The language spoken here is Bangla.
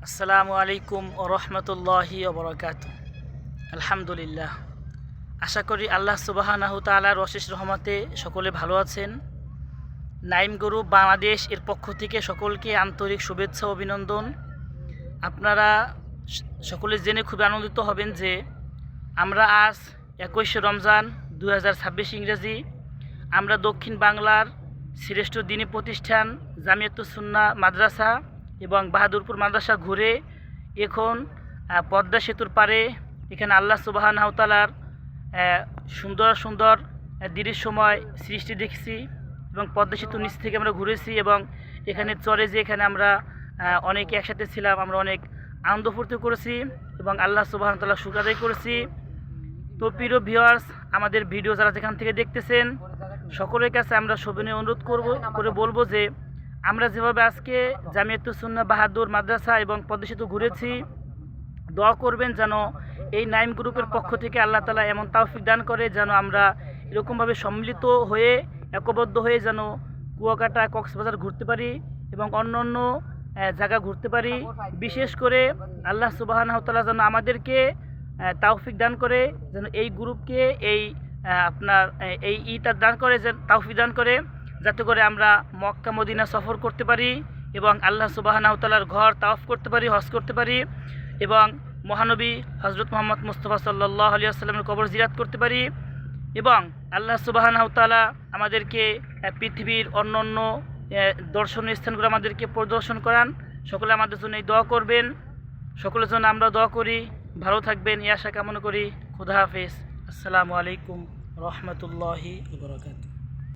আসসালামু আলাইকুম ও রহমতুল্লাহি ওবরাকাতুহু। আলহামদুলিল্লাহ, আশা করি আল্লাহ সুবহানাহু তাআলার অশেষ রহমতে সকলে ভালো আছেন। নাইম গ্রুপ বাংলাদেশ এর পক্ষ থেকে সকলকে আন্তরিক শুভেচ্ছা ও অভিনন্দন। আপনারা সকলে জেনে খুবই আনন্দিত হবেন যে আমরা আজ 21শে রমজান 2026 ইংরেজি আমরা দক্ষিণ বাংলার শ্রেষ্ঠ দ্বীনী প্রতিষ্ঠান জামিয়াতুস সুন্নাহ মাদ্রাসা এবং বাহাদুরপুর মাদ্রাসা ঘুরে এখন পদ্মা সেতুর পারে এখানে আল্লাহ সুবহানাহু তাআলার সুন্দর সুন্দর দৃশ্যময় সৃষ্টি দেখছি এবং পদ্মা সেতুর নিচ থেকে আমরা ঘুরেছি এবং এখানে চরে যে এখানে আমরা অনেকে একসাথে ছিলাম, আমরা অনেক আনন্দ ফুর্তি করেছি এবং আল্লাহ সুবহানাহু তাআলা শুকর আদায় করেছি। তো প্রিয় ভিউয়ার্স, আমাদের ভিডিও যারা যেখান থেকে দেখতেছেন সকলের কাছে আমরা সবিনয় অনুরোধ করে বলবো যে আমরা যেভাবে আজকে জামিয়াতুস সুন্নাহ বাহাদুর মাদ্রাসা এবং পদ্মা সেতু ঘুরেছি, দোয়া করবেন যেন এই নাইম গ্রুপের পক্ষ থেকে আল্লাহ তাআলা এমন তৌফিক দান করে যেন আমরা এরকমভাবে সম্মিলিত হয়ে একবদ্ধ হয়ে যেন কুয়াকাটা কক্সবাজার ঘুরতে পারি এবং অন্য অন্য জায়গা ঘুরতে পারি। বিশেষ করে আল্লাহ সুবহানাহু তাআলা যেন আমাদেরকে তৌফিক দান করে যেন এই গ্রুপকে এই আপনার এই ইতার দান করে, যে তৌফিক দান করে যাতে করে আমরা মক্কা মদিনা সফর করতে পারি এবং আল্লাহ সুবহানাহু তাআলার ঘর তাওয়াফ করতে পারি, হজ করতে পারি এবং মহানবী হযরত মুহাম্মদ মুস্তাফা সাল্লাল্লাহু আলাইহি ওয়াসাল্লামের কবর জিয়ারত করতে পারি এবং আল্লাহ সুবহানাহু তাআলা আমাদেরকে পৃথিবীর অন্য অন্য দর্শনীয় স্থানগুলো আমাদেরকে পরিদর্শন করান। সকলে আমাদের জন্য এই দোয়া করবেন, সকলের জন্য আমরা দোয়া করি। ভালো থাকবেন এই আশা কামনা করি। খুদা হাফেজ। আসসালামু আলাইকুম রহমতুল্লাহি ওয়া বারাকাতুহু।